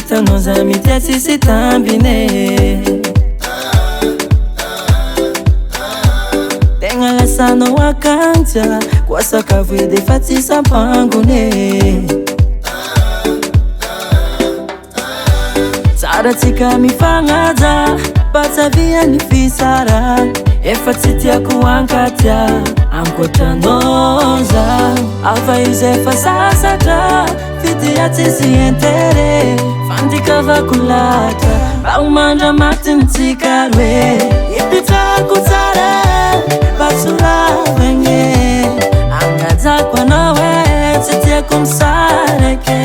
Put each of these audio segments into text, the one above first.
Hitanao za mity tsisy tambine. Tegna lasanao akanja koa sakafo edy efa tsy sampangone. Tsara tsika mifagnaja patsavia ny fisara. Efa tsy tiako ankatya ankoatranao za. Afa izy efa sasatra fitya tsisy intere. Fandikavako latra mba omandra matintsika roe. Ipitrako tsara batsoravagny agnajako anao e tsy tiako misarake.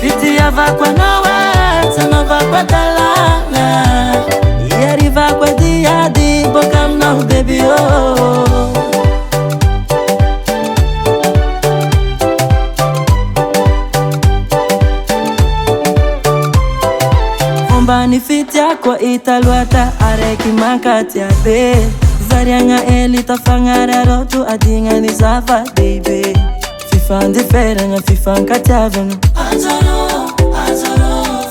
Fitiavako anao e tsy anaovako adalana. Iarivako adiady boka aminao baby oh. Fomba ny fitiako ita loata araiky mankatia be. Variagna ely tafagnararoto adignany zava-dehibe. Fifandeferagna fifankatiavagna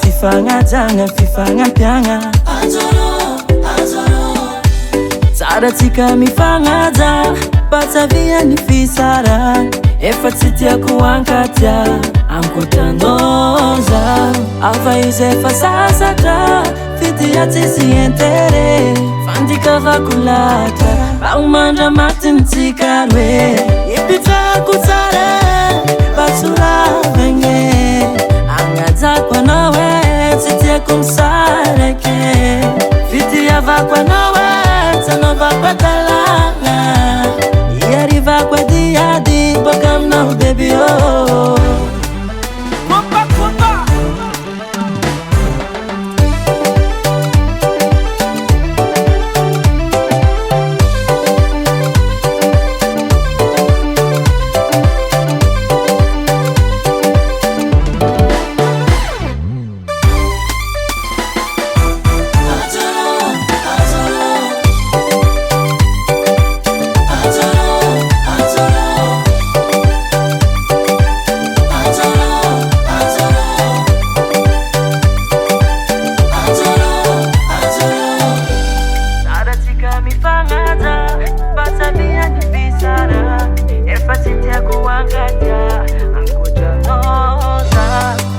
fifagnajagna fifagnampiagna. Tsara tsika mifagnaja patsavia ny fisara. Efa tsy tiako ankatya ankoatranao za. Afa izy efa sasatra fitya tsisy intere. Fandikavako latra mba omandra matintsika roe. Ipitrako tsara batsoravagny agnajako anao e tsy tiako misarake. Fitiavako anao e tsy anaovako adalana. Iarivako adiady boka aminao baby oh.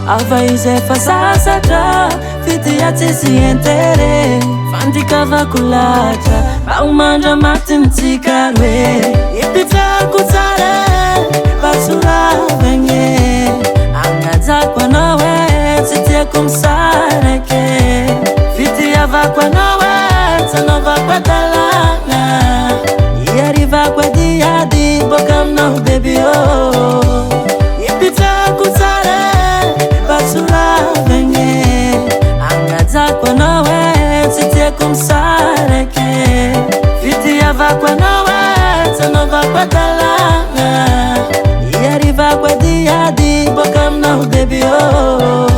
Afa izy efa sasatra fitya tsisy intere. Fandikavako latra mba omandra matintsika roe. Ipitrako tsara batsoravagny agnajako anao e tsy tiako misarake. Fitiavako anao e tsy anaovako adalana. Iarivako adiady boka aminao baby oh. Ipitrako tsara batsoravagny agnajako anao e tsy tiako misarake. Fitiavako anao e tsy anaovako adalana. Iarivako adiady boka aminao baby oh.